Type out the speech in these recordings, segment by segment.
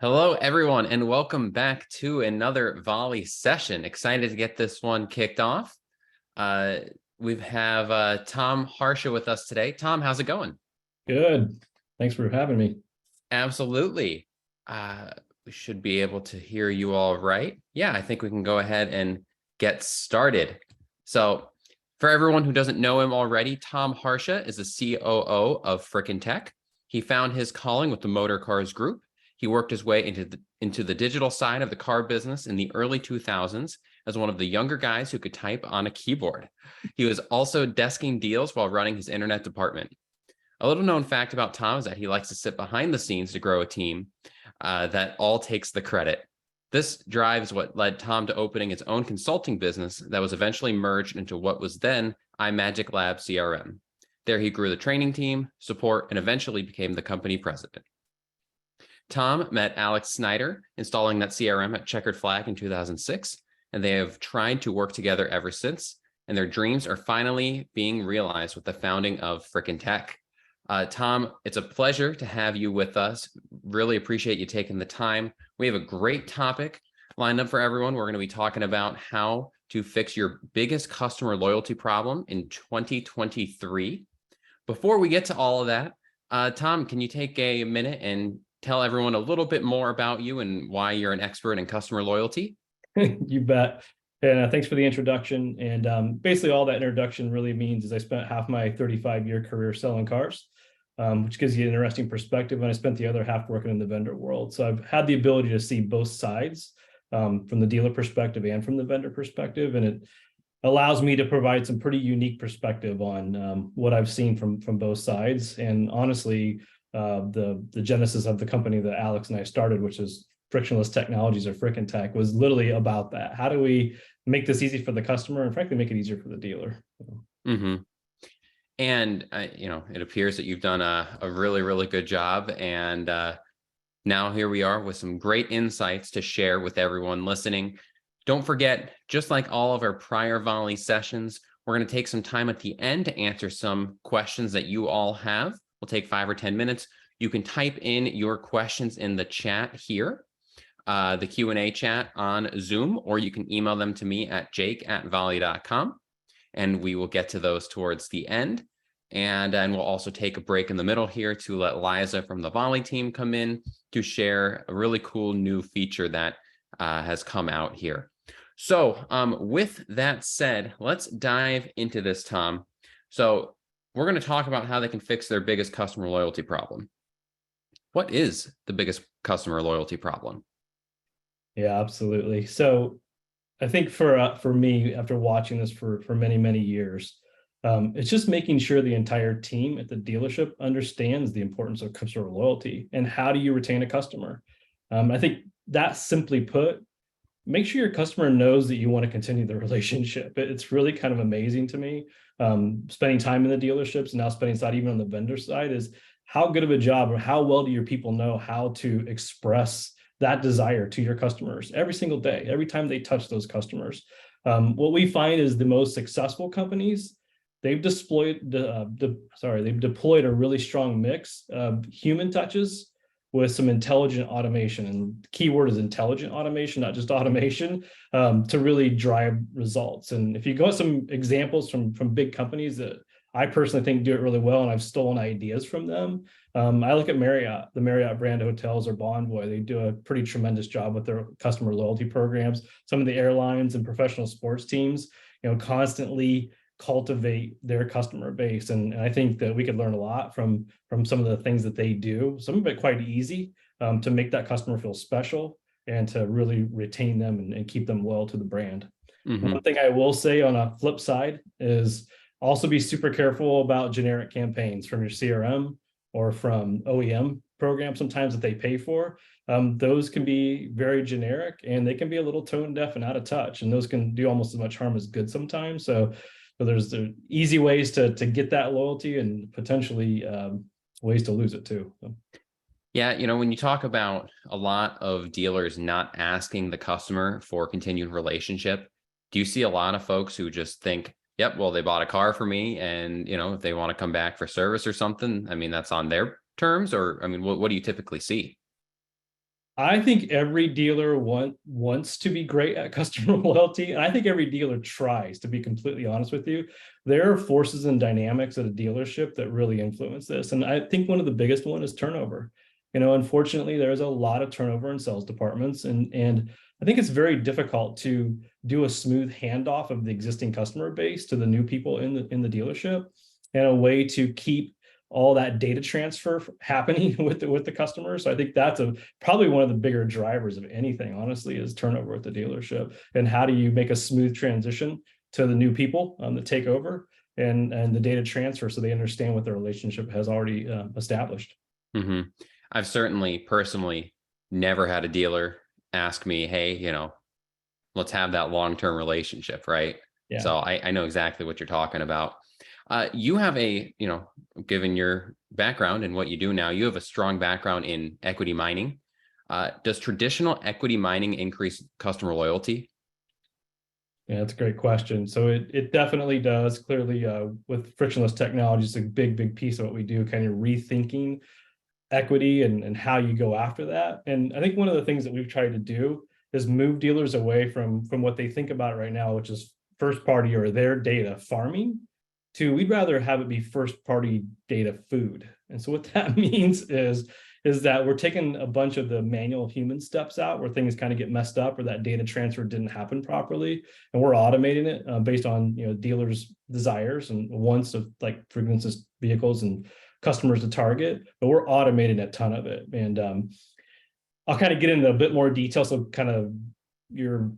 Hello, everyone, and welcome back to another Volley session. Excited to get this one kicked off. Uh, we have Tom Harsha with us today. Tom, how's it going? Good. Thanks for having me. Absolutely. We should be able to hear you all right. Yeah, I think we can go ahead and get started. So, for everyone who doesn't know him already, Tom Harsha is the COO of FRIKINtech. He found his calling with the Motor Cars Group. He worked his way into the digital side of the car business in the early 2000s as one of the younger guys who could type on a keyboard. He was also desking deals while running his internet department. A little known fact about Tom is that he likes to sit behind the scenes to grow a team that all takes the credit. This drives what led Tom to opening his own consulting business that was eventually merged into what was then iMagic Lab CRM. There he grew the training team, support, and eventually became the company president. Tom met Alex Snyder installing that CRM at Checkered Flag in 2006, and they have tried to work together ever since, and their dreams are finally being realized with the founding of FRIKIntech. Tom, it's a pleasure to have you with us. Really appreciate you taking the time. We have a great topic lined up for everyone. We're going to be talking about how to fix your biggest customer loyalty problem in 2023. Before we get to all of that, Tom, can you take a minute and tell everyone a little bit more about you and why you're an expert in customer loyalty? You bet. And thanks for the introduction. And basically all that introduction really means is I spent half my 35-year career selling cars, which gives you an interesting perspective. And I spent the other half working in the vendor world. So I've had the ability to see both sides from the dealer perspective and from the vendor perspective. And it allows me to provide some pretty unique perspective on what I've seen from both sides. And honestly, the genesis of the company that Alex and I started, which is Frictionless Technologies or FRIKIntech, was literally about that. How do we make this easy for the customer and frankly make it easier for the dealer? Mm-hmm. And it appears that you've done a really, really good job. And now here we are with some great insights to share with everyone listening. Don't forget, just like all of our prior Volley sessions, we're going to take some time at the end to answer some questions that you all have. We'll take 5 or 10 minutes. You can type in your questions in the chat here, the Q&A chat on Zoom, or you can email them to me at jake@volley.com, and we will get to those towards the end. And we'll also take a break in the middle here to let Liza from the Volley team come in to share a really cool new feature that has come out here. So with that said, let's dive into this, Tom. So we're going to talk about how they can fix their biggest customer loyalty problem. What is the biggest customer loyalty problem? Yeah, absolutely. So I think for me, after watching this for many years, it's just making sure the entire team at the dealership understands the importance of customer loyalty and how do you retain a customer. I think that simply put, make sure your customer knows that you want to continue the relationship. It's really kind of amazing to me. Spending time in the dealerships and now spending time even on the vendor side is how good of a job or how well do your people know how to express that desire to your customers every single day, every time they touch those customers. What we find is the most successful companies, they've deployed a really strong mix of human touches with some intelligent automation, and the key word is intelligent automation, not just automation, to really drive results. And if you go some examples from big companies that I personally think do it really well, and I've stolen ideas from them, I look at Marriott, the Marriott brand hotels or Bonvoy. They do a pretty tremendous job with their customer loyalty programs. Some of the airlines and professional sports teams, constantly cultivate their customer base. And I think that we could learn a lot from some of the things that they do, some of it quite easy, to make that customer feel special and to really retain them and keep them loyal to the brand. Mm-hmm. One thing I will say on a flip side is also be super careful about generic campaigns from your CRM or from OEM programs sometimes that they pay for. Those can be very generic and they can be a little tone deaf and out of touch, and those can do almost as much harm as good sometimes. So there's easy ways to get that loyalty and potentially ways to lose it too. So. Yeah, when you talk about a lot of dealers not asking the customer for a continued relationship, do you see a lot of folks who just think, yep, well, they bought a car for me and, if they want to come back for service or something, I mean, that's on their terms? Or, I mean, what do you typically see? I think every dealer wants to be great at customer loyalty. And I think every dealer tries, to be completely honest with you. There are forces and dynamics at a dealership that really influence this. And I think one of the biggest one is turnover. Unfortunately, there's a lot of turnover in sales departments. And I think it's very difficult to do a smooth handoff of the existing customer base to the new people in the dealership, and a way to keep all that data transfer happening with the customers. So I think that's probably one of the bigger drivers of anything, honestly, is turnover at the dealership. And how do you make a smooth transition to the new people that take over, and the data transfer, so they understand what their relationship has already established. Mm-hmm. I've certainly personally never had a dealer ask me, hey, let's have that long-term relationship, right? Yeah. So I know exactly what you're talking about. You have given your background and what you do now, you have a strong background in equity mining. Does traditional equity mining increase customer loyalty? Yeah, that's a great question. So it definitely does. Clearly, with frictionless technology, it's a big piece of what we do, kind of rethinking equity and how you go after that. And I think one of the things that we've tried to do is move dealers away from what they think about right now, which is first party or their data farming, to we'd rather have it be first party data food. And so what that means is that we're taking a bunch of the manual human steps out where things kind of get messed up or that data transfer didn't happen properly, and we're automating it based on dealers' desires and wants of, like, for instance, vehicles and customers to target, but we're automating a ton of it. And I'll kind of get into a bit more detail, so kind of your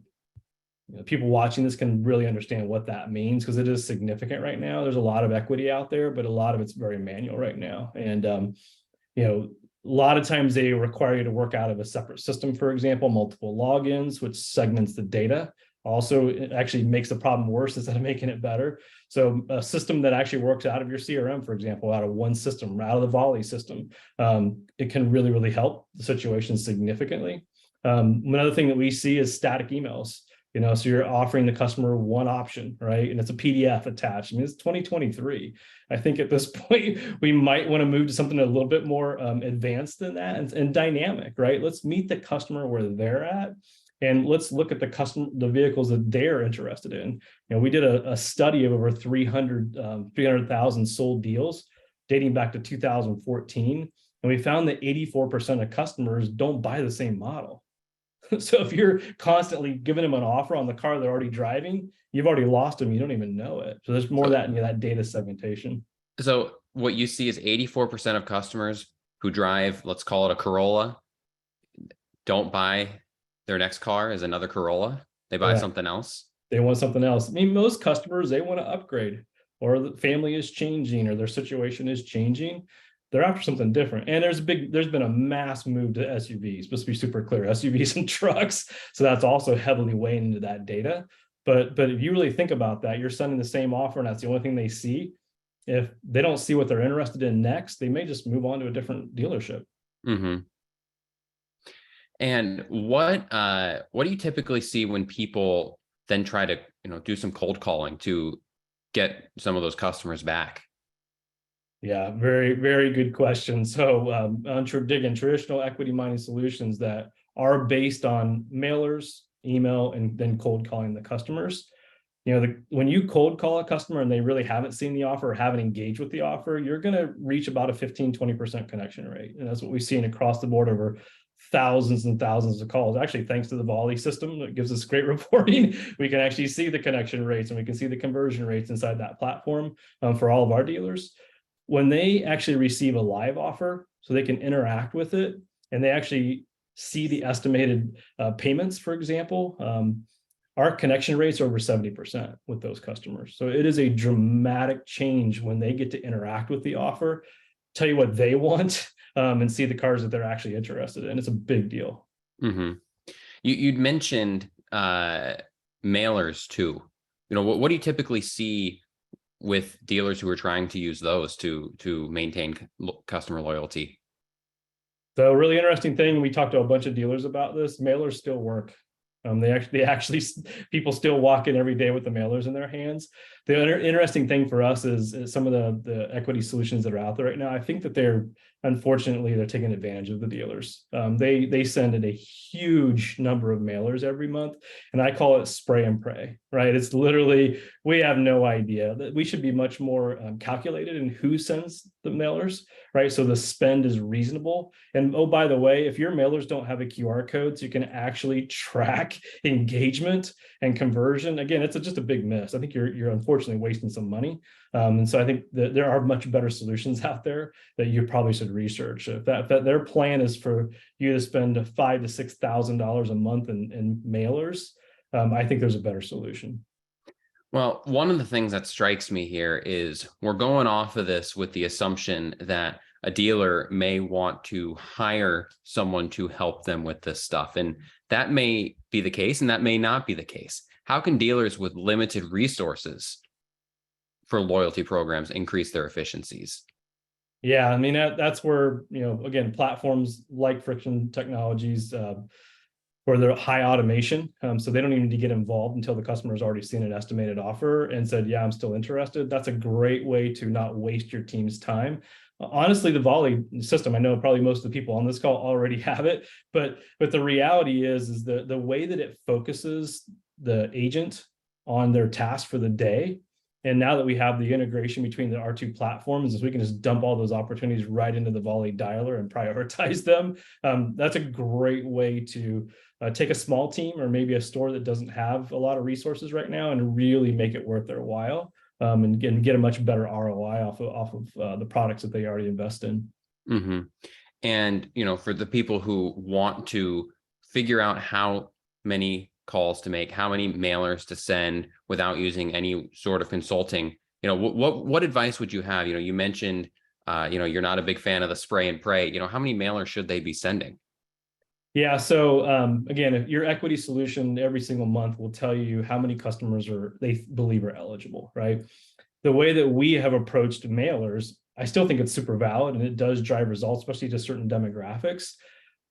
people watching this can really understand what that means, because it is significant right now. There's a lot of equity out there, but a lot of it's very manual right now. And a lot of times they require you to work out of a separate system, for example, multiple logins, which segments the data. Also, it actually makes the problem worse instead of making it better. So a system that actually works out of your CRM, for example, out of one system, out of the Volie system, it can really help the situation significantly. Another thing that we see is static emails. So you're offering the customer one option, right? And it's a PDF attached. I mean, it's 2023. I think at this point, we might want to move to something a little bit more advanced than that, and dynamic, right? Let's meet the customer where they're at, and let's look at the vehicles that they're interested in. We did a study of over 300,000 sold deals dating back to 2014. And we found that 84% of customers don't buy the same model. So if you're constantly giving them an offer on the car they're already driving, you've already lost them. You don't even know it. So there's more of that in that data segmentation. So what you see is 84% of customers who drive, let's call it a Corolla, don't buy their next car as another Corolla. They buy something else. They want something else. I mean, most customers, they want to upgrade, or the family is changing, or their situation is changing. They're after something different. And there's been a mass move to SUVs, supposed to be super clear, SUVs and trucks. So that's also heavily weighing into that data. But if you really think about that, you're sending the same offer and that's the only thing they see. If they don't see what they're interested in next, they may just move on to a different dealership. Mm-hmm. And what do you typically see when people then try to do some cold calling to get some of those customers back? Yeah, very good question. So on traditional equity mining solutions that are based on mailers, email, and then cold calling the customers. When you cold call a customer and they really haven't seen the offer or haven't engaged with the offer, you're going to reach about a 15-20% connection rate. And that's what we've seen across the board over thousands and thousands of calls. Actually, thanks to the Volie system that gives us great reporting, we can actually see the connection rates and we can see the conversion rates inside that platform for all of our dealers. When they actually receive a live offer, so they can interact with it and they actually see the estimated payments, for example, our connection rates are over 70% with those customers. So it is a dramatic change when they get to interact with the offer, tell you what they want, and see the cars that they're actually interested in. It's a big deal. Mm-hmm. You'd mentioned mailers too. What do you typically see with dealers who are trying to use those to maintain customer loyalty? So, a really interesting thing, we talked to a bunch of dealers about this. Mailers still work. They actually people still walk in every day with the mailers in their hands. The interesting thing for us is some of the equity solutions that are out there right now. I think that they're unfortunately, they're taking advantage of the dealers. They send in a huge number of mailers every month, and I call it spray and pray, right? It's literally, we have no idea. That we should be much more calculated in who sends the mailers, right? So the spend is reasonable. And oh, by the way, if your mailers don't have a QR code, so you can actually track engagement and conversion, again, it's just a big miss. I think you're unfortunately wasting some money. And so I think that there are much better solutions out there that you probably should research. If that their plan is for you to spend $5,000 to $6,000 a month in mailers, I think there's a better solution. Well, one of the things that strikes me here is we're going off of this with the assumption that a dealer may want to hire someone to help them with this stuff. And that may be the case, and that may not be the case. How can dealers with limited resources for loyalty programs increase their efficiencies? Yeah, I mean, that's where, again, platforms like Friction Technologies, where they're high automation. So they don't even need to get involved until the customer's already seen an estimated offer and said, yeah, I'm still interested. That's a great way to not waste your team's time. Honestly, the Volie system, I know probably most of the people on this call already have it, but the reality is the way that it focuses the agent on their task for the day. And now that we have the integration between our two platforms, is we can just dump all those opportunities right into the Volie dialer and prioritize them. That's a great way to take a small team or maybe a store that doesn't have a lot of resources right now and really make it worth their while, and get a much better ROI off of the products that they already invest in. Mm-hmm. And, for the people who want to figure out how many calls to make, how many mailers to send without using any sort of consulting, what advice would you have? You mentioned, you're not a big fan of the spray and pray. How many mailers should they be sending? Yeah. So again, if your equity solution every single month will tell you how many customers they believe are eligible, right? The way that we have approached mailers, I still think it's super valid and it does drive results, especially to certain demographics,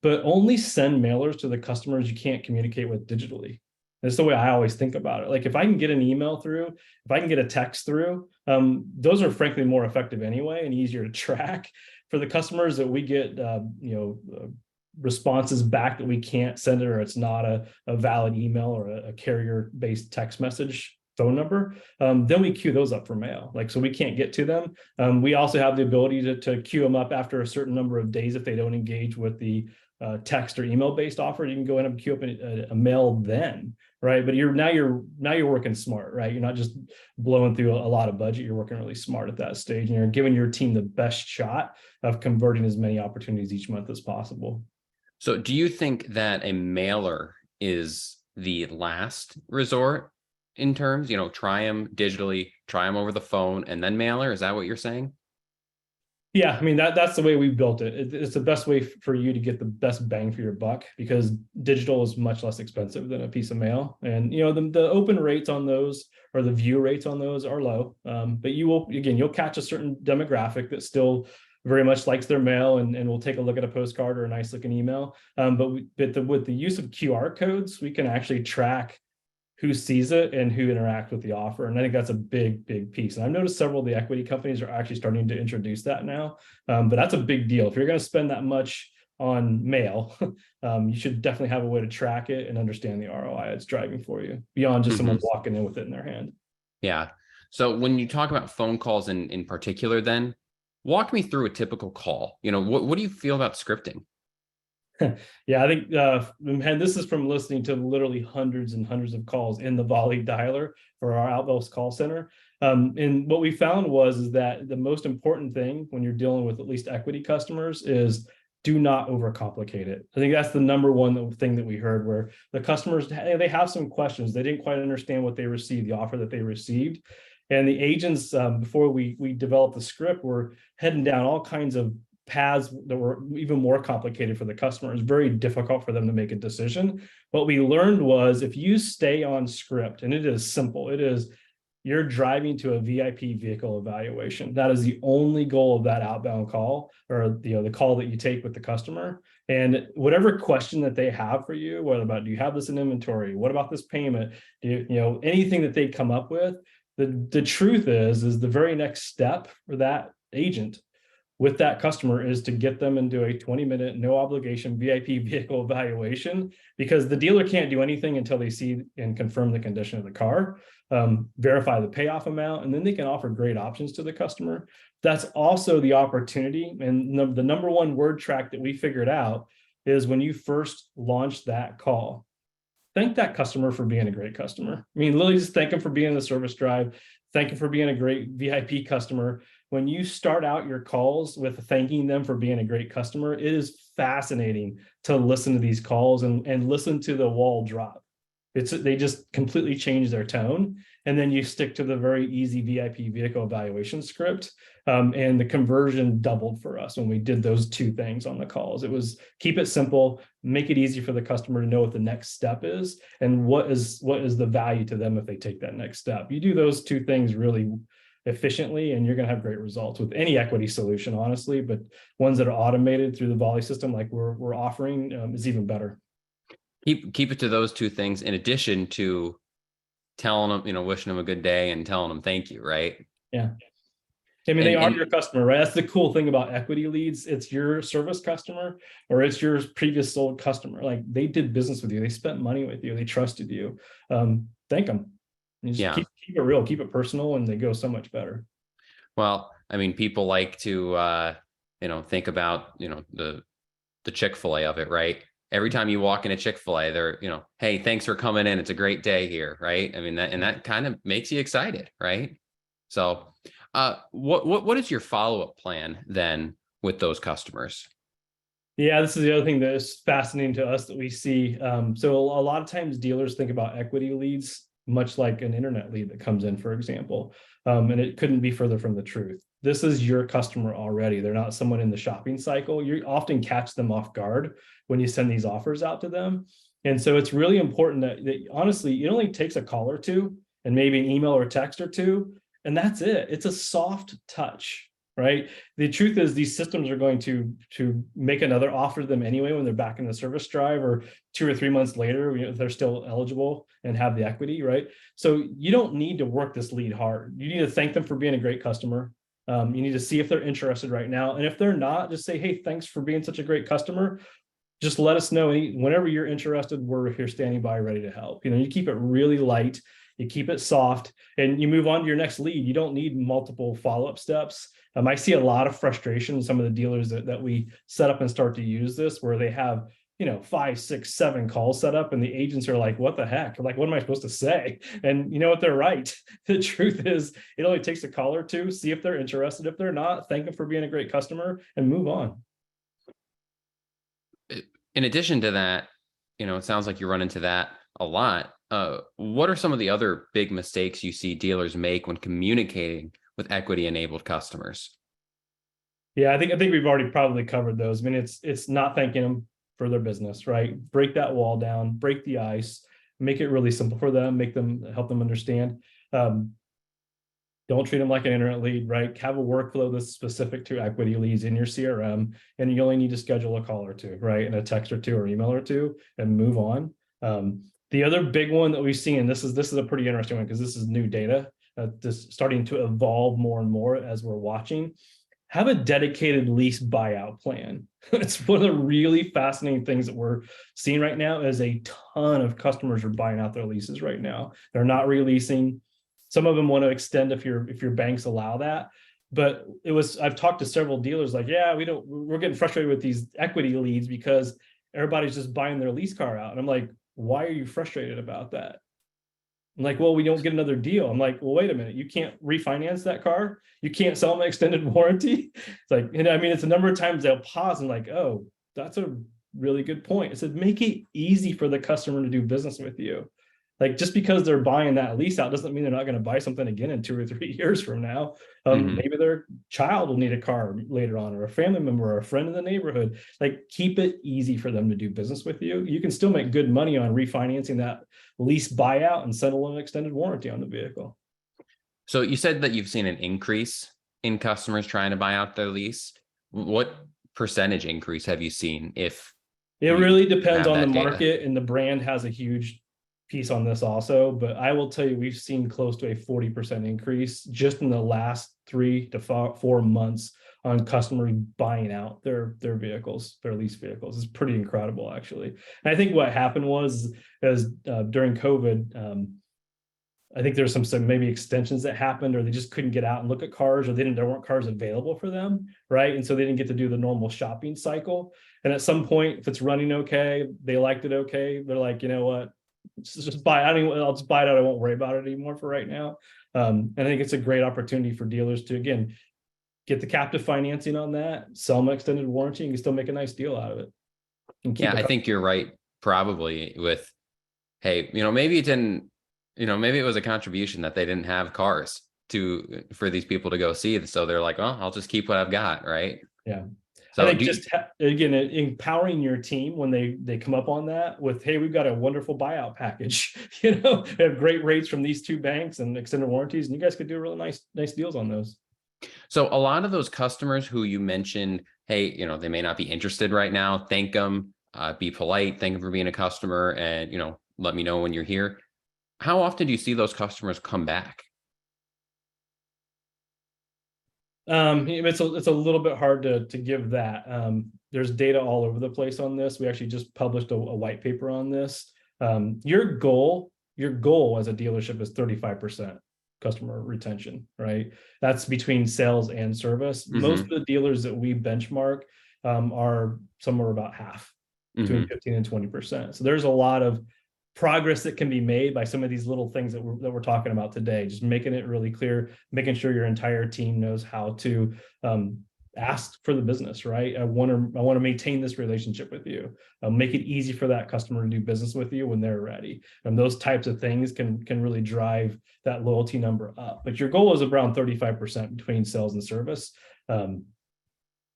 but only send mailers to the customers you can't communicate with digitally. That's the way I always think about it. Like if I can get an email through, if I can get a text through, those are frankly more effective anyway and easier to track. For the customers that we get, responses back that we can't send it, or it's not a valid email or a carrier-based text message phone number, then we queue those up for mail. Like, so we can't get to them. We also have the ability to queue them up after a certain number of days if they don't engage with the text or email-based offer. You can go in and queue up a mail then, right? But now you're working smart, right? You're not just blowing through a lot of budget. You're working really smart at that stage, and you're giving your team the best shot of converting as many opportunities each month as possible. So do you think that a mailer is the last resort in terms, try them digitally, try them over the phone, and then mailer? Is that what you're saying? Yeah, I mean, that's the way we built it. It's the best way for you to get the best bang for your buck, because digital is much less expensive than a piece of mail. And the open rates on those, or the view rates on those, are low. But you'll catch a certain demographic that still very much likes their mail and will take a look at a postcard or a nice looking email. But with the use of QR codes, we can actually track who sees it and who interact with the offer. And I think that's a big, big piece. And I've noticed several of the equity companies are actually starting to introduce that now. But that's a big deal. If you're going to spend that much on mail, you should definitely have a way to track it and understand the ROI it's driving for you beyond just someone walking in with it in their hand. Yeah. So when you talk about phone calls in particular, then walk me through a typical call. What do you feel about scripting? Yeah, I think, and this is from listening to literally hundreds and hundreds of calls in the Volie dialer for our outbound call center. And what we found is that the most important thing when you're dealing with at least equity customers is do not overcomplicate it. I think that's the number one thing that we heard, where the customers, they have some questions. They didn't quite understand what they received, the offer that they received. And the agents, before we developed the script, were heading down all kinds of paths that were even more complicated for the customer. It's very difficult for them to make a decision. What we learned was, if you stay on script, and it is simple, it is you're driving to a VIP vehicle evaluation. That is the only goal of that outbound call, or the call that you take with the customer. And whatever question that they have for you, what about, do you have this in inventory? What about this payment? Anything that they come up with, the truth is the very next step for that agent with that customer is to get them into a 20-minute, no obligation VIP vehicle evaluation, because the dealer can't do anything until they see and confirm the condition of the car, verify the payoff amount, and then they can offer great options to the customer. That's also the opportunity. And the number one word track that we figured out is when you first launch that call, thank that customer for being a great customer. I mean, literally just thank them for being in the service drive. Thank them for being a great VIP customer. When you start out your calls with thanking them for being a great customer, it is fascinating to listen to these calls and listen to the wall drop. They just completely change their tone. And then you stick to the very easy VIP vehicle evaluation script. And the conversion doubled for us when we did those two things on the calls. It was keep it simple, make it easy for the customer to know what the next step is, and what is the value to them if they take that next step. You do those two things really efficiently, and you're going to have great results with any equity solution, honestly. But ones that are automated through the Volie system, like we're offering, is even better. Keep it to those two things in addition to telling them, wishing them a good day and telling them thank you, right? Yeah. I mean, they are your customer, right? That's the cool thing about equity leads. It's your service customer or it's your previous sold customer. Like they did business with you. They spent money with you. They trusted you. Thank them. You just keep it real, keep it personal, and they go so much better. Well, I mean, people like to, think about, the Chick-fil-A of it, right? Every time you walk in a Chick-fil-A, they're, hey, thanks for coming in. It's a great day here, right? I mean, that kind of makes you excited, right? So what is your follow-up plan then with those customers? Yeah, this is the other thing that is fascinating to us that we see. So a lot of times dealers think about equity leads much like an internet lead that comes in, for example, and it couldn't be further from the truth. This is your customer already. They're not someone in the shopping cycle. You often catch them off guard when you send these offers out to them. And so it's really important that honestly, it only takes a call or two and maybe an email or text or two, and that's it. It's a soft touch, right? The truth is these systems are going to make another offer to them anyway when they're back in the service drive, or 2 or 3 months later, they're still eligible and have the equity, right? So you don't need to work this lead hard. You need to thank them for being a great customer. You need to see if they're interested right now. And if they're not, just say, hey, thanks for being such a great customer. Just let us know whenever you're interested, we're here standing by, ready to help. You keep it really light, you keep it soft, and you move on to your next lead. You don't need multiple follow-up steps. I see a lot of frustration in some of the dealers that we set up and start to use this, where they have 5, 6, 7 calls set up, and the agents are like, what the heck? Like, what am I supposed to say? And you know what? They're right. The truth is, it only takes a call or two, see if they're interested. If they're not, thank them for being a great customer and move on. In addition to that, it sounds like you run into that a lot. What are some of the other big mistakes you see dealers make when communicating with equity-enabled customers? Yeah, I think we've already probably covered those. I mean, it's not thanking them for their business, right? Break that wall down, break the ice, make it really simple for them, help them understand. Don't treat them like an internet lead, right? Have a workflow that's specific to equity leads in your CRM, and you only need to schedule a call or two, right? And a text or two or email or two, and move on. The other big one that we've seen, and this is a pretty interesting one because this is new data, just starting to evolve more and more as we're watching. Have a dedicated lease buyout plan. It's one of the really fascinating things that we're seeing right now is a ton of customers are buying out their leases right now. They're not releasing. Some of them want to extend if your banks allow that. But I've talked to several dealers like, yeah, we're getting frustrated with these equity leads because everybody's just buying their lease car out. And I'm like, why are you frustrated about that? I'm like, well, we don't get another deal. I'm like, well, wait a minute. You can't refinance that car. You can't sell them an extended warranty. It's like, it's a number of times they'll pause and like, oh, that's a really good point. I said, make it easy for the customer to do business with you. Like, just because they're buying that lease out doesn't mean they're not going to buy something again in 2 or 3 years from now. Maybe their child will need a car later on, or a family member or a friend in the neighborhood. Like, keep it easy for them to do business with you. You can still make good money on refinancing that lease buyout and settle an extended warranty on the vehicle. So you said that you've seen an increase in customers trying to buy out their lease. What percentage increase have you seen? If it really depends on the market, and the brand has a huge piece on this also, but I will tell you, we've seen close to a 40% increase just in the last 3 to 4 months on customers buying out their vehicles, their lease vehicles. It's pretty incredible, actually. And I think what happened was during COVID, I think there's some maybe extensions that happened, or they just couldn't get out and look at cars, or there weren't cars available for them, right? And so they didn't get to do the normal shopping cycle. And at some point, if it's running okay, they liked it okay, they're like, you know what, just buy. I'll just buy it out. I won't worry about it anymore for right now. And I think it's a great opportunity for dealers to, again, get the captive financing on that, sell them extended warranty, and you can still make a nice deal out of it. Yeah, I think you're right. Probably with, hey, maybe it didn't. Maybe it was a contribution that they didn't have cars for these people to go see. So they're like, well, I'll just keep what I've got, right? Yeah. So I think again, empowering your team when they come up on that with, hey, we've got a wonderful buyout package. We have great rates from these two banks and extended warranties, and you guys could do really nice deals on those. So a lot of those customers who you mentioned, hey, they may not be interested right now. Thank them, be polite, thank them for being a customer, and let me know when you're here. How often do you see those customers come back? It's a little bit hard to give that. There's data all over the place on this. We actually just published a white paper on this. Your goal as a dealership is 35% customer retention, right? That's between sales and service. Mm-hmm. Most of the dealers that we benchmark are somewhere about half, between 15 and 20%. So there's a lot of progress that can be made by some of these little things that we're talking about today, just making it really clear, making sure your entire team knows how to ask for the business, right? I want to maintain this relationship with you. Make it easy for that customer to do business with you when they're ready. And those types of things can really drive that loyalty number up. But your goal is around 35% between sales and service.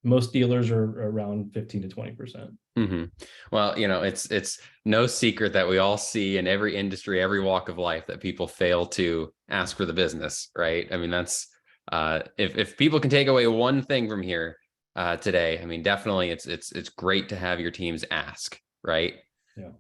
Most dealers are around 15 to 20%. Mm-hmm. Well, it's no secret that we all see in every industry, every walk of life, that people fail to ask for the business, right? I mean, that's if people can take away one thing from here today, I mean, definitely it's great to have your teams ask, right? Yeah.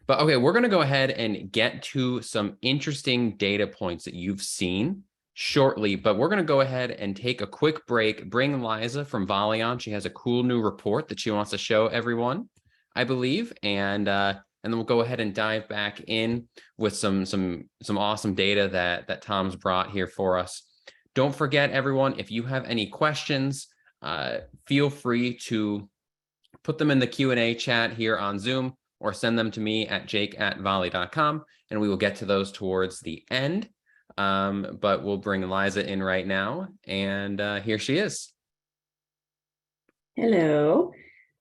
But okay, we're going to go ahead and get to some interesting data points that you've seen shortly, but we're going to go ahead and take a quick break, bring Liza from Volie on. She has a cool new report that she wants to show everyone, I believe. And then we'll go ahead and dive back in with some awesome data that Tom's brought here for us. Don't forget, everyone, if you have any questions, feel free to put them in the Q&A chat here on Zoom, or send them to me at jake@volie.com, and we will get to those towards the end. But we'll bring Liza in right now, and here she is. Hello.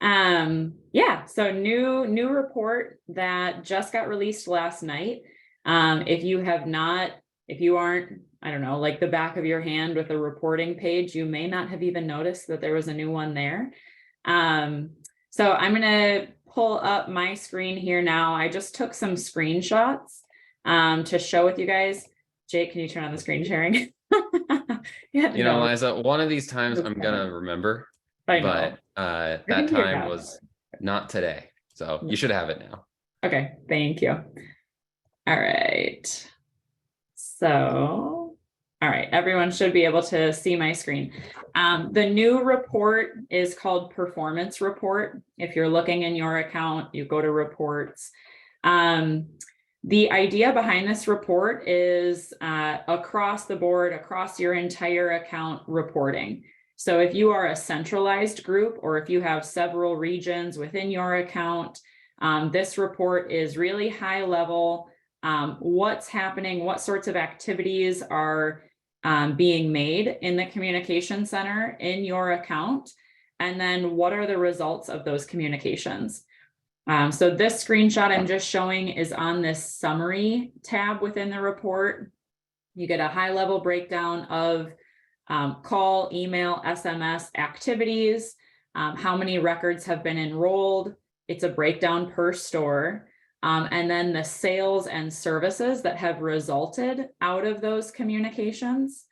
Yeah, so new report that just got released last night. If you aren't, I don't know, like the back of your hand with a reporting page, you may not have even noticed that there was a new one there. So I'm gonna pull up my screen here now. I just took some screenshots to show with you guys. Jake, can you turn on the screen sharing? Liza, one of these times I'm gonna remember, but that time was not today. So you should have it now. Okay, thank you. All right. So, all right, everyone should be able to see my screen. The new report is called Performance Report. If you're looking in your account, you go to Reports. The idea behind this report is across the board, across your entire account reporting. So if you are a centralized group, or if you have several regions within your account, this report is really high level. What's happening, what sorts of activities are being made in the communication center in your account, and then what are the results of those communications. So this screenshot I'm just showing is on this summary tab within the report. You get a high level breakdown of call, email, SMS activities, how many records have been enrolled. It's a breakdown per store. And then the sales and services that have resulted out of those communications.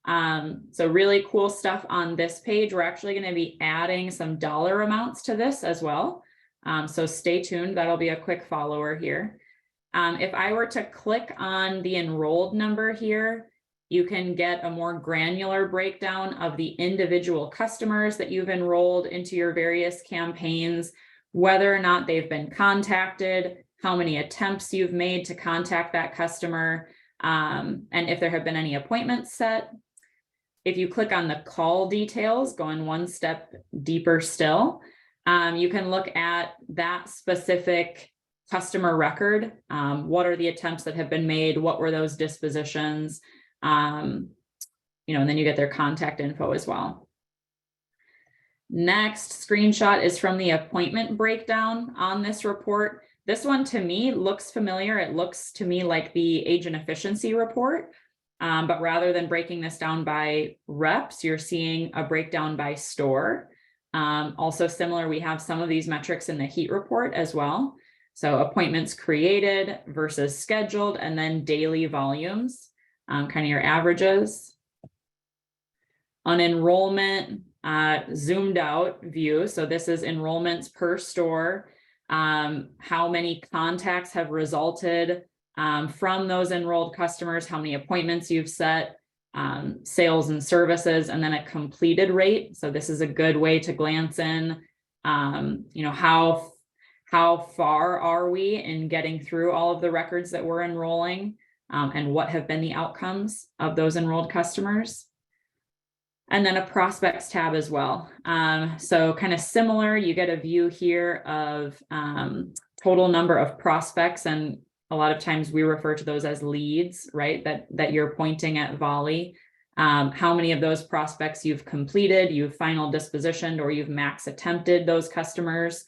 So really cool stuff on this page. We're actually going to be adding some dollar amounts to this as well. So stay tuned. That'll be a quick follower here. If I were to click on the enrolled number here, You can get a more granular breakdown of the individual customers that you've enrolled into your various campaigns, whether or not they've been contacted, how many attempts you've made to contact that customer, and if there have been any appointments set. If you click on the call details, going one step deeper still, you can look at that specific customer record. What are the attempts that have been made? What were those dispositions? And then you get their contact info as well. Next screenshot is from the appointment breakdown on this report. This one to me looks familiar. It looks to me like the agent efficiency report, but rather than breaking this down by reps, you're seeing a breakdown by store. Also similar, we have some of these metrics in the heat report as well. So appointments created versus scheduled, and then daily volumes. Kind of your averages. On enrollment, zoomed out view. So this is enrollments per store. How many contacts have resulted from those enrolled customers, how many appointments you've set, sales and services, and then a completed rate. So this is a good way to glance in, how far are we in getting through all of the records that we're enrolling. And what have been the outcomes of those enrolled customers. And then a prospects tab as well. So kind of similar, you get a view here of total number of prospects, and a lot of times we refer to those as leads, right? That you're pointing at Volie. How many of those prospects you've completed, you've final dispositioned, or you've max attempted those customers,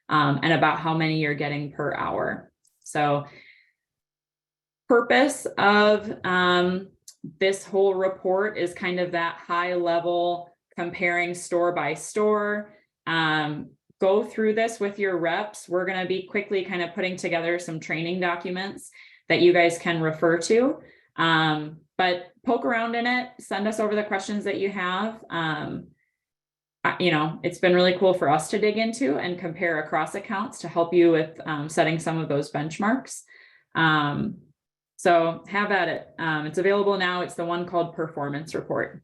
and about how many you're getting per hour. So purpose of this whole report is kind of that high level comparing store by store. Go through this with your reps. We're going to be quickly kind of putting together some training documents that you guys can refer to. But poke around in it, send us over the questions that you have. It's been really cool for us to dig into and compare across accounts to help you with setting some of those benchmarks. So have at it. It's available now. It's the one called Performance Report.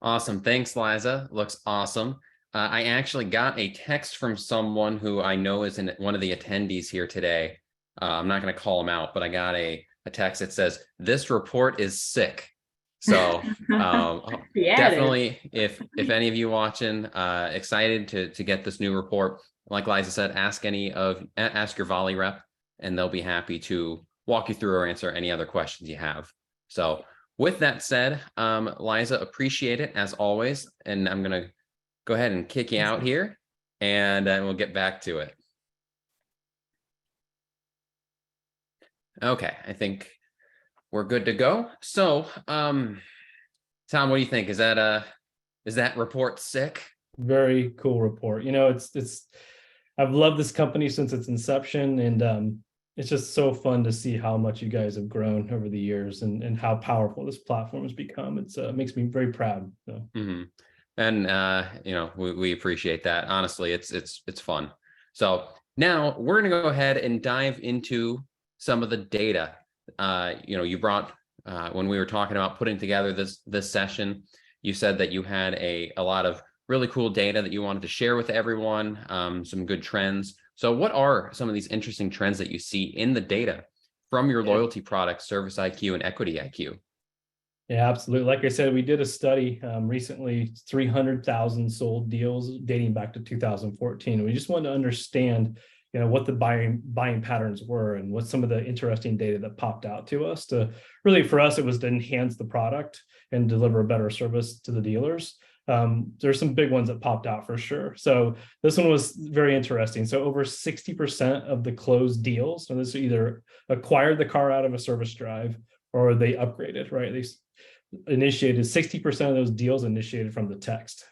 Awesome. Thanks, Liza. Looks awesome. I actually got a text from someone who I know is one of the attendees here today. I'm not going to call him out, but I got a text that says, "This report is sick." So Yeah, definitely, if any of you watching, excited to get this new report, like Liza said, ask your Volie rep, and they'll be happy to walk you through or answer any other questions you have. So with that said, Liza, appreciate it as always. And I'm going to go ahead and kick you out here, and we'll get back to it. Okay, I think we're good to go. So, Tom, what do you think? Is that report sick? Very cool report. I've loved this company since its inception, and it's just so fun to see how much you guys have grown over the years and how powerful this platform has become. It makes me very proud. So. Mm-hmm. And we appreciate that. Honestly, it's fun. So now we're going to go ahead and dive into some of the data. You brought when we were talking about putting together this session, you said that you had a lot of really cool data that you wanted to share with everyone, some good trends. So what are some of these interesting trends that you see in the data from your loyalty products, Service IQ and Equity IQ? Yeah, absolutely. Like I said, we did a study recently, 300,000 sold deals dating back to 2014. We just wanted to understand, what the buying patterns were and what some of the interesting data that popped out to us. For us, it was to enhance the product and deliver a better service to the dealers. There's some big ones that popped out for sure. So this one was very interesting. So over 60% of the closed deals, so this either acquired the car out of a service drive or they upgraded, right? They initiated 60% of those deals initiated from the text.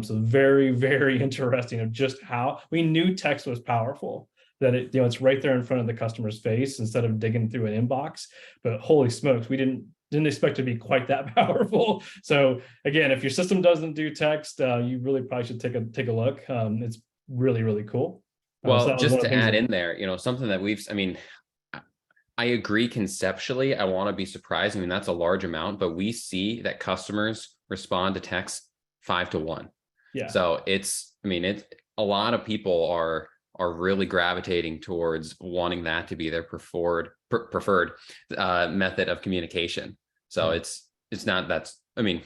So very, very interesting of just how we knew text was powerful, that it's right there in front of the customer's face instead of digging through an inbox. But holy smokes, we didn't expect it to be quite that powerful. So again, if your system doesn't do text, you really probably should take a look. It's really, really cool. Well, just to add in there, something that I agree conceptually. I want to be surprised. I mean, that's a large amount, but we see that customers respond to text 5 to 1. Yeah. So it's, I mean, it's a lot of people are really gravitating towards wanting that to be their preferred method of communication. So Yeah. it's not, that's, I mean,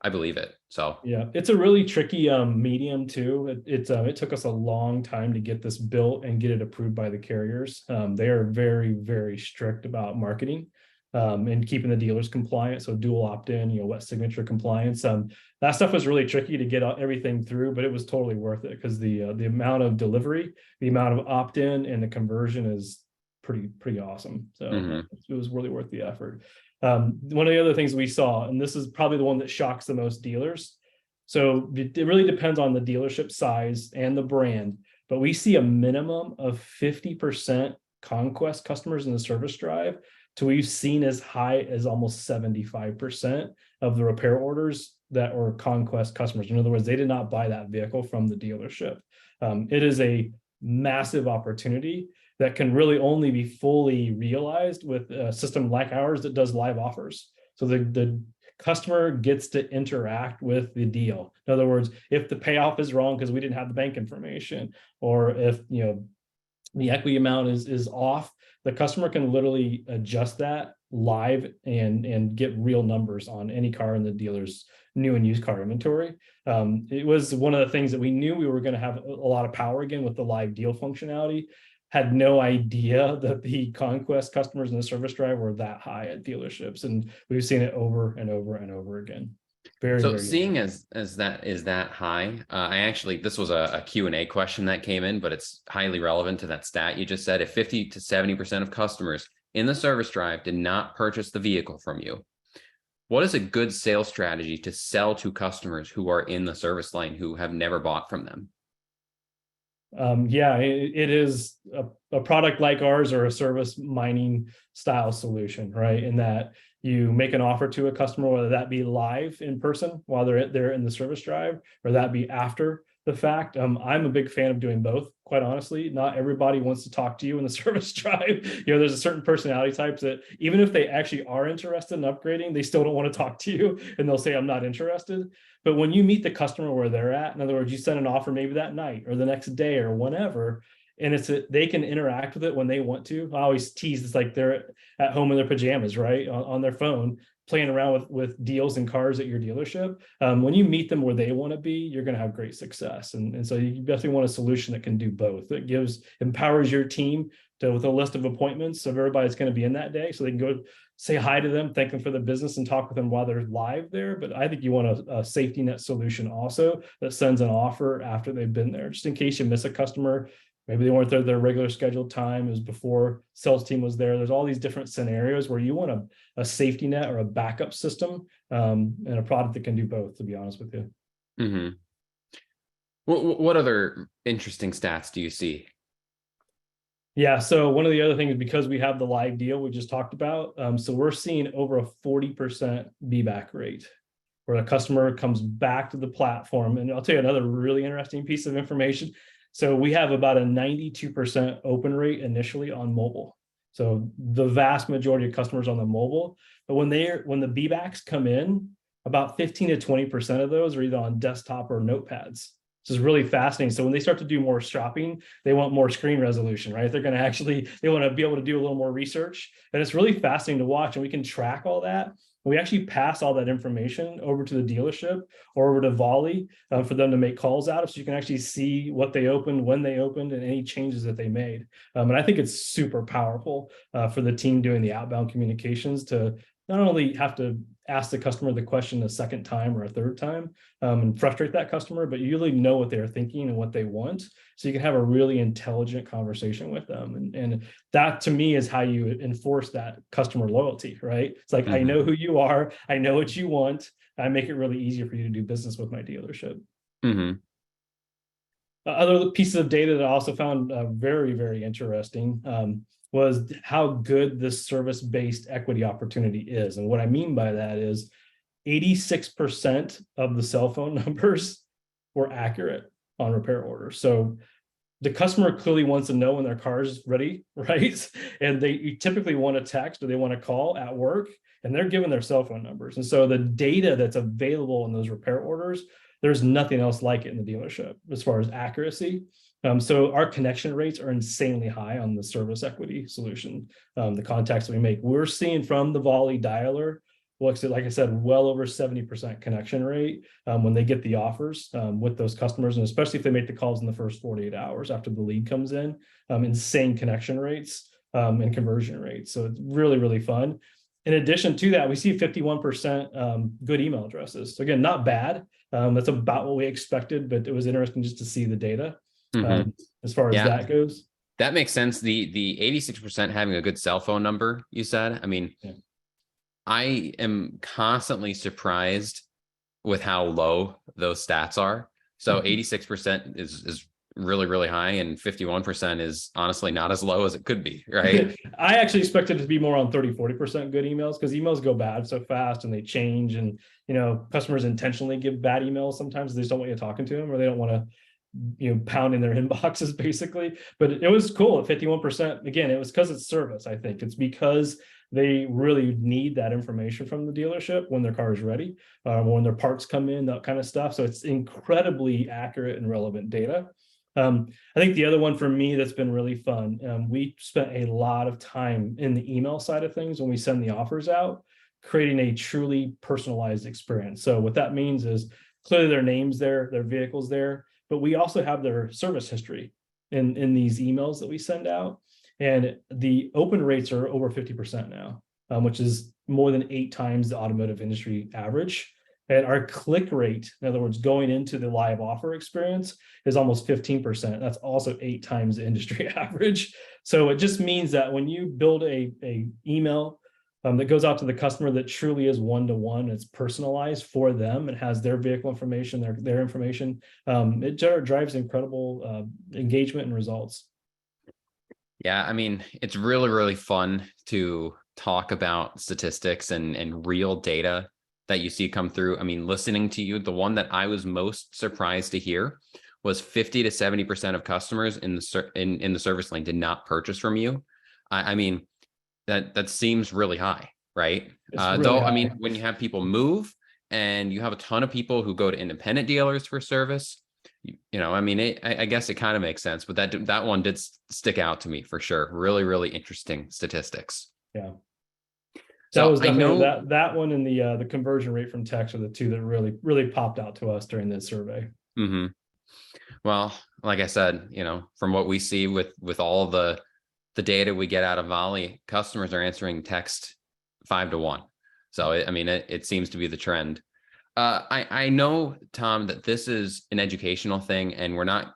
I believe it. So yeah, it's a really tricky medium too. It took us a long time to get this built and get it approved by the carriers. They are very, very strict about marketing and keeping the dealers compliant. So dual opt-in, wet signature compliance. That stuff was really tricky to get everything through, but it was totally worth it because the amount of delivery, the amount of opt-in, and the conversion is pretty awesome. So it was really worth the effort. One of the other things we saw, and this is probably the one that shocks the most dealers. So it really depends on the dealership size and the brand, but we see a minimum of 50% conquest customers in the service drive to we've seen as high as almost 75% of the repair orders that were conquest customers. In other words, they did not buy that vehicle from the dealership. It is a massive opportunity that can really only be fully realized with a system like ours that does live offers. So the customer gets to interact with the deal. In other words, if the payoff is wrong because we didn't have the bank information, or if the equity amount is off, the customer can literally adjust that live and get real numbers on any car in the dealer's new and used car inventory. It was one of the things that we knew we were going to have a lot of power again with the live deal functionality. Had no idea that the conquest customers in the service drive were that high at dealerships, and we've seen it over and over and over again. So seeing as that is that high, I actually, this was a Q&A question that came in, but it's highly relevant to that stat you just said. If 50 to 70% of customers in the service drive did not purchase the vehicle from you, what is a good sales strategy to sell to customers who are in the service line who have never bought from them? Yeah, it is a product like ours, or a service mining style solution, right? In that you make an offer to a customer, whether that be live in person while they're in the service drive, or that be after the fact. I'm a big fan of doing both, quite honestly. Not everybody wants to talk to you in the service drive. There's a certain personality types that even if they actually are interested in upgrading, they still don't want to talk to you, and they'll say, I'm not interested. But when you meet the customer where they're at, in other words, you send an offer maybe that night or the next day or whenever, and they can interact with it when they want to. I always tease, it's like they're at home in their pajamas, right, on their phone, playing around with deals and cars at your dealership. When you meet them where they want to be, you're going to have great success. And so you definitely want a solution that can do both. It empowers your team with a list of appointments of everybody's going to be in that day, so they can go say hi to them, thank them for the business, and talk with them while they're live there. But I think you want a safety net solution also that sends an offer after they've been there, just in case you miss a customer. Maybe they weren't there their regular scheduled time. It was before sales team was there. There's all these different scenarios where you want a safety net or a backup system, and a product that can do both, to be honest with you. Mm-hmm. What other interesting stats do you see? Yeah, so one of the other things, because we have the live deal we just talked about, so we're seeing over a 40% be-back rate, where a customer comes back to the platform. And I'll tell you another really interesting piece of information. So we have about a 92% open rate initially on mobile. So the vast majority of customers on the mobile, but when the be-backs come in, about 15 to 20% of those are either on desktop or notepads. This is really fascinating. So when they start to do more shopping, they want more screen resolution, right? They want to be able to do a little more research. And it's really fascinating to watch, and we can track all that. We actually pass all that information over to the dealership or over to Volie for them to make calls out of, so you can actually see what they opened, when they opened, and any changes that they made. And I think it's super powerful for the team doing the outbound communications to not only have to ask the customer the question a second time or a third time and frustrate that customer, but you really know what they're thinking and what they want. So you can have a really intelligent conversation with them. And that, to me, is how you enforce that customer loyalty, right? It's like, I know who you are. I know what you want. I make it really easier for you to do business with my dealership. Other pieces of data that I also found very, very interesting was how good this service-based equity opportunity is. And what I mean by that is 86% of the cell phone numbers were accurate on repair orders. So the customer clearly wants to know when their car is ready, right? And they typically want to text or they want to call at work, and they're given their cell phone numbers. And so the data that's available in those repair orders, there's nothing else like it in the dealership as far as accuracy. So our connection rates are insanely high on the service equity solution. The contacts that we make, we're seeing from the Volie dialer, looks at, like I said, well over 70% connection rate when they get the offers with those customers, and especially if they make the calls in the first 48 hours after the lead comes in. Insane connection rates and conversion rates. So it's really, really fun. In addition to that, we see 51% good email addresses. So again, not bad. That's about what we expected, but it was interesting just to see the data as far as that goes. That makes sense. The 86% having a good cell phone number, you said. I mean, I am constantly surprised with how low those stats are. So 86% is really, really high, and 51% is honestly not as low as it could be, right? I actually expected it to be more on 30-40% good emails, because emails go bad so fast and they change, and customers intentionally give bad emails sometimes. They just don't want you talking to them, or they don't want to pound in their inboxes basically. But it was cool at 51%. Again, it was because it's service. I think it's because they really need that information from the dealership when their car is ready, when their parts come in, that kind of stuff. So it's incredibly accurate and relevant data. I think the other one for me that's been really fun, we spent a lot of time in the email side of things when we send the offers out, creating a truly personalized experience. So what that means is clearly their name's there, their vehicle's there, but we also have their service history in these emails that we send out. And the open rates are over 50% now, which is more than 8 times the automotive industry average. And our click rate, in other words, going into the live offer experience, is almost 15%. That's also 8 times the industry average. So it just means that when you build a email that goes out to the customer that truly is one-to-one, it's personalized for them, it has their vehicle information, their information, it drives incredible engagement and results. Yeah, I mean, it's really, really fun to talk about statistics and real data that you see come through. I mean, listening to you, the one that I was most surprised to hear was 50 to 70% of customers in the service lane did not purchase from you. I mean, that seems really high, right? Though, I mean, when you have people move and you have a ton of people who go to independent dealers for service, I mean, I guess it kind of makes sense, but that one did stick out to me for sure. Really, really interesting statistics. Yeah. So that was definitely that one, and the conversion rate from text are the two that really, really popped out to us during this survey. Mm-hmm. Well, like I said, from what we see with all the data we get out of Volie, customers are answering text 5 to 1. So I mean, it seems to be the trend. I know, Tom, that this is an educational thing, and we're not,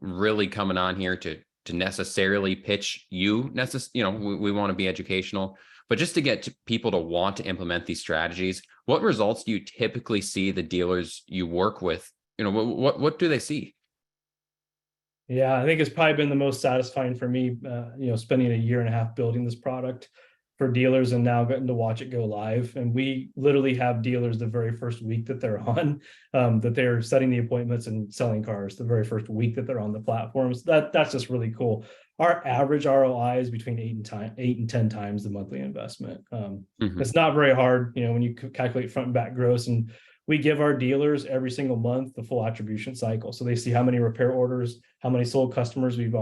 really coming on here to necessarily pitch you. We want to be educational, but just to get people to want to implement these strategies. What results do you typically see the dealers you work with? What do they see? Yeah, I think it's probably been the most satisfying for me, spending a year and a half building this product for dealers and now getting to watch it go live. And we literally have dealers the very first week that they're on, that they're setting the appointments and selling cars the very first week that they're on the platforms. That's just really cool. Our average ROI is between 8 and 10 times the monthly investment. It's not very hard, when you calculate front and back gross, and we give our dealers every single month the full attribution cycle. So they see how many repair orders, how many sold customers we've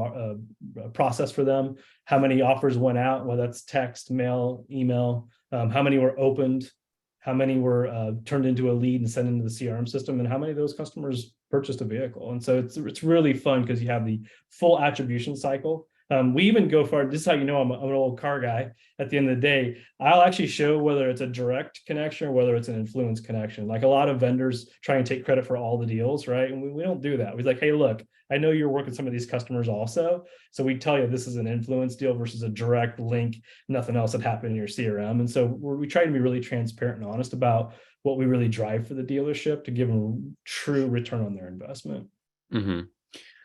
processed for them, how many offers went out, whether that's text, mail, email, how many were opened, how many were turned into a lead and sent into the CRM system, and how many of those customers purchased a vehicle. And so it's really fun because you have the full attribution cycle. We even go far. This is how I'm an old car guy. At the end of the day, I'll actually show whether it's a direct connection or whether it's an influence connection. Like a lot of vendors try and take credit for all the deals, right? And we don't do that. We're like, hey, look, I know you're working some of these customers also. So we tell you this is an influence deal versus a direct link, nothing else that happened in your CRM. And so we try to be really transparent and honest about what we really drive for the dealership to give them true return on their investment. Mm-hmm.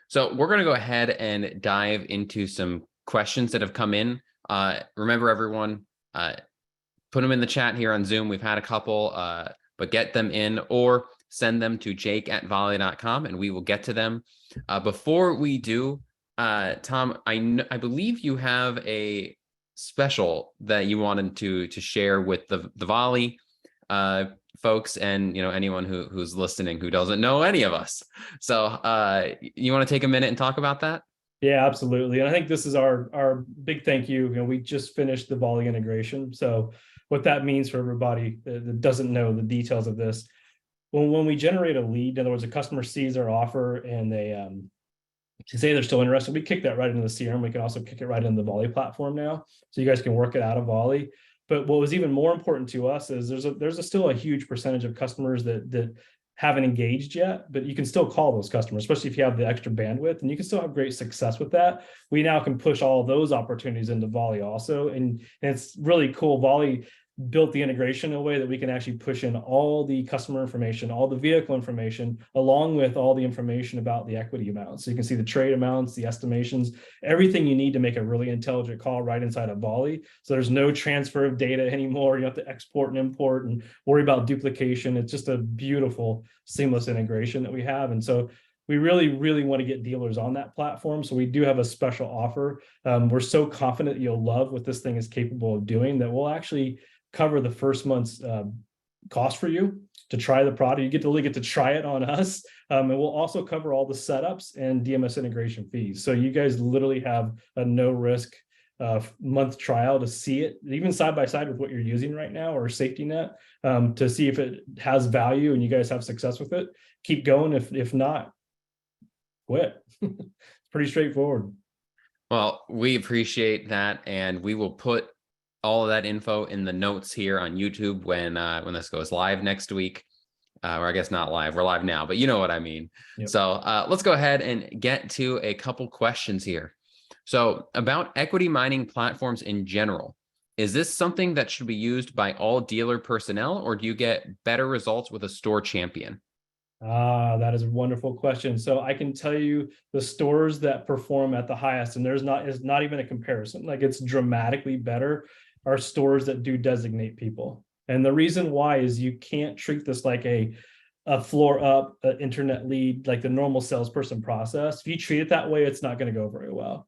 So we're going to go ahead and dive into some questions that have come in. Remember, everyone, put them in the chat here on Zoom. We've had a couple, but get them in, or send them to jake@volley.com and we will get to them. Before we do, Tom, I believe you have a special that you wanted to share with the Volie folks and anyone who's listening who doesn't know any of us. So you want to take a minute and talk about that? Yeah, absolutely. And I think this is our big thank you. We just finished the Volie integration. So what that means for everybody that doesn't know the details of this, when we generate a lead, in other words, a customer sees our offer and they say they're still interested, we kick that right into the CRM. We can also kick it right into the Volie platform now, so you guys can work it out of Volie. But what was even more important to us is there's still a huge percentage of customers that haven't engaged yet, but you can still call those customers, especially if you have the extra bandwidth, and you can still have great success with that. We now can push all of those opportunities into Volie also, and it's really cool. Volie built the integration in a way that we can actually push in all the customer information, all the vehicle information, along with all the information about the equity amounts. So you can see the trade amounts, the estimations, everything you need to make a really intelligent call right inside of Volie. So there's no transfer of data anymore. You don't have to export and import and worry about duplication. It's just a beautiful, seamless integration that we have. And so we really, really want to get dealers on that platform. So we do have a special offer. We're so confident you'll love what this thing is capable of doing that we'll actually cover the first month's cost for you to try the product. You really get to try it on us. And we'll also cover all the setups and DMS integration fees. So you guys literally have a no risk month trial to see it, even side by side with what you're using right now or safety net, to see if it has value and you guys have success with it. Keep going. If not, quit. It's pretty straightforward. Well, we appreciate that, and we will put all of that info in the notes here on YouTube when this goes live next week, or I guess not live. We're live now, but you know what I mean. Yep. So let's go ahead and get to a couple questions here. So about equity mining platforms in general, is this something that should be used by all dealer personnel, or do you get better results with a store champion? That is a wonderful question. So I can tell you the stores that perform at the highest, and is not even a comparison, like it's dramatically better, are stores that do designate people. And the reason why is you can't treat this like a floor up internet lead, like the normal salesperson process. If you treat it that way, it's not going to go very well.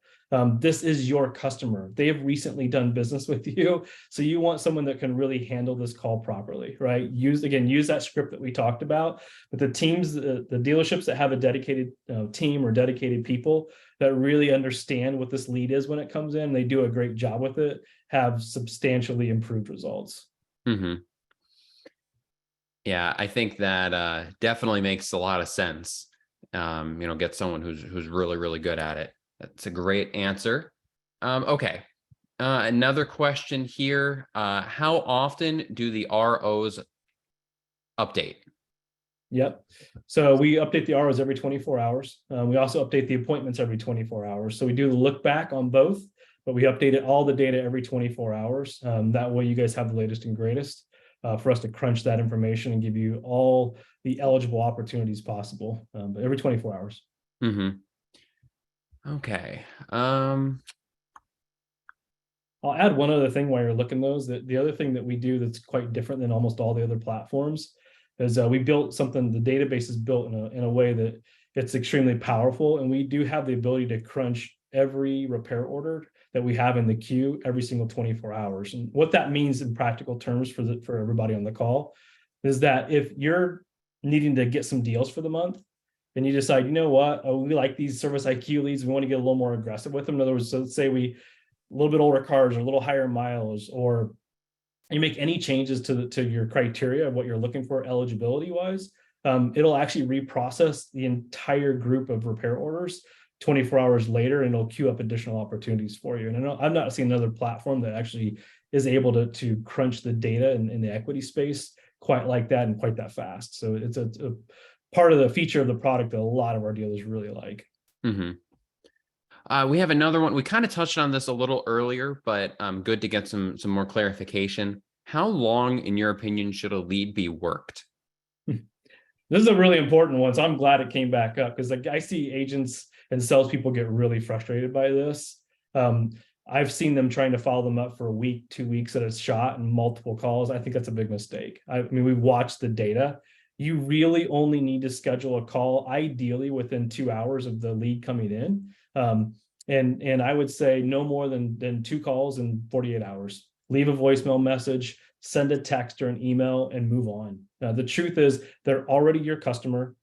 This is your customer. They have recently done business with you. So you want someone that can really handle this call properly, right? Use that script that we talked about. But the teams, the dealerships that have a dedicated team or dedicated people that really understand what this lead is when it comes in, they do a great job with it, have substantially improved results. Mm-hmm. Yeah, I think that definitely makes a lot of sense. Get someone who's really, really good at it. That's a great answer. Okay. Another question here. How often do the ROs update? Yep. So we update the ROs every 24 hours. We also update the appointments every 24 hours. So we do look back on both, but we update all the data every 24 hours. That way you guys have the latest and greatest for us to crunch that information and give you all the eligible opportunities possible, but every 24 hours. Mm-hmm. Okay. I'll add one other thing while you're looking those. The other thing that we do that's quite different than almost all the other platforms is we built something. The database is built in a way that it's extremely powerful, and we do have the ability to crunch every repair order that we have in the queue every single 24 hours. And what that means in practical terms for everybody on the call is that if you're needing to get some deals for the month, and you decide, you know what, we like these service IQ leads, we want to get a little more aggressive with them. In other words, so let's say a little bit older cars or a little higher miles, or you make any changes to your criteria of what you're looking for eligibility wise, it'll actually reprocess the entire group of repair orders 24 hours later, and it'll queue up additional opportunities for you. And I've not seen another platform that actually is able to crunch the data in the equity space quite like that and quite that fast. So it's a part of the feature of the product that a lot of our dealers really like. Mm-hmm. We have another one. We kind of touched on this a little earlier, but good to get some more clarification. How long, in your opinion, should a lead be worked? This is a really important one, so I'm glad it came back up, because I see agents and salespeople get really frustrated by this. I've seen them trying to follow them up for a week, 2 weeks at a shot and multiple calls. I think that's a big mistake. I mean, we watched the data, you really only need to schedule a call, ideally within 2 hours of the lead coming in. And I would say no more than 2 calls in 48 hours. Leave a voicemail message, send a text or an email, and move on. The truth is they're already your customer.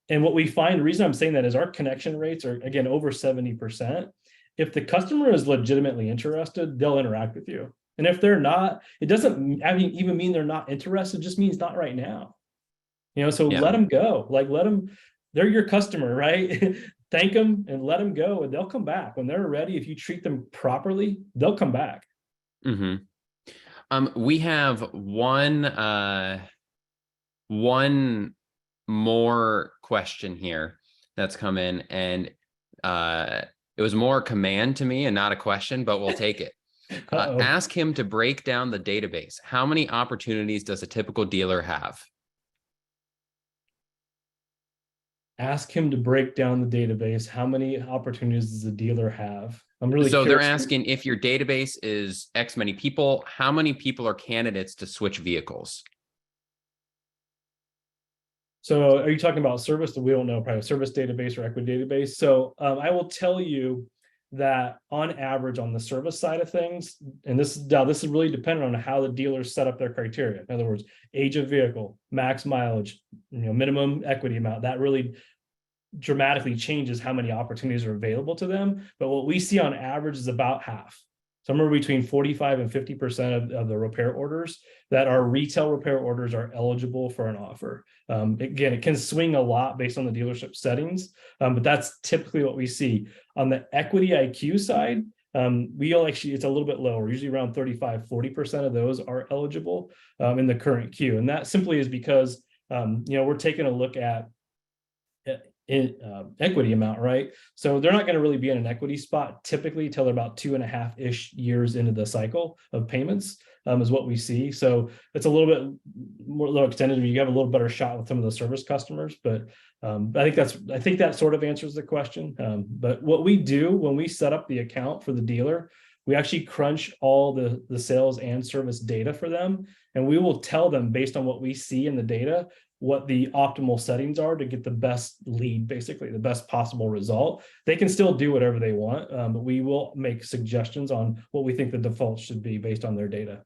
And what we find, the reason I'm saying that is our connection rates are, again, over 70%. If the customer is legitimately interested, they'll interact with you. And if they're not, it doesn't even mean they're not interested, it just means not right now. So Yeah. let them go. Like, let them, they're your customer, right? Thank them and let them go, and they'll come back when they're ready. If you treat them properly, they'll come back. We have one more question here that's come in, and it was more a command to me and not a question, but we'll take it. Ask him to break down the database. How many opportunities does a typical dealer have? Ask him to break down the database. How many opportunities does the dealer have? I'm really So curious. they're asking, if your database is X many people, how many people are candidates to switch vehicles? So are you talking about service that we don't know, probably service database or equity database? So I will tell you that on average on the service side of things, and this is really dependent on how the dealers set up their criteria. In other words, age of vehicle, max mileage, minimum equity amount, that really dramatically changes how many opportunities are available to them. But what we see on average is about half, somewhere between 45 and 50% of the repair orders that are retail repair orders are eligible for an offer. Again, it can swing a lot based on the dealership settings, but that's typically what we see. On the equity IQ side, it's a little bit lower, usually around 35-40% of those are eligible in the current queue. And that simply is because we're taking a look at equity amount, right? So they're not going to really be in an equity spot typically till they're about 2.5-ish years into the cycle of payments, is what we see. So it's a little bit more extended. You have a little better shot with some of the service customers, but I think that sort of answers the question. But what we do when we set up the account for the dealer, we actually crunch all the sales and service data for them, and we will tell them based on what we see in the data what the optimal settings are to get the best lead, basically the best possible result. They can still do whatever they want, but we will make suggestions on what we think the default should be based on their data.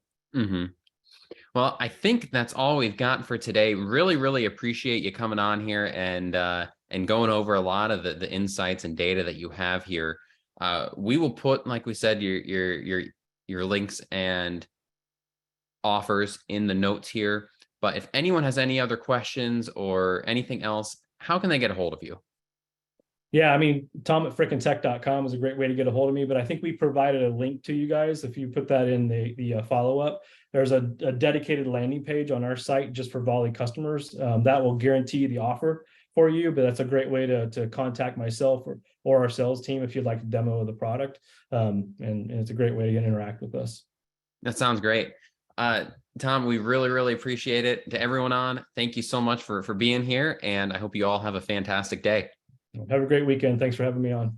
Well, I think that's all we've got for today. Really, really appreciate you coming on here and going over a lot of the insights and data that you have here. We will put, like we said, your links and offers in the notes here. But if anyone has any other questions or anything else, how can they get a hold of you? Yeah, I mean, Tom at FRIKINtech.com is a great way to get a hold of me, but I think we provided a link to you guys. If you put that in the follow-up, there's a dedicated landing page on our site just for Volie customers. That will guarantee the offer for you, but that's a great way to contact myself or our sales team if you'd like to demo the product. And it's a great way to interact with us. That sounds great. Tom, we really, really appreciate it. To everyone on, thank you so much for being here, and I hope you all have a fantastic day. Have a great weekend. Thanks for having me on.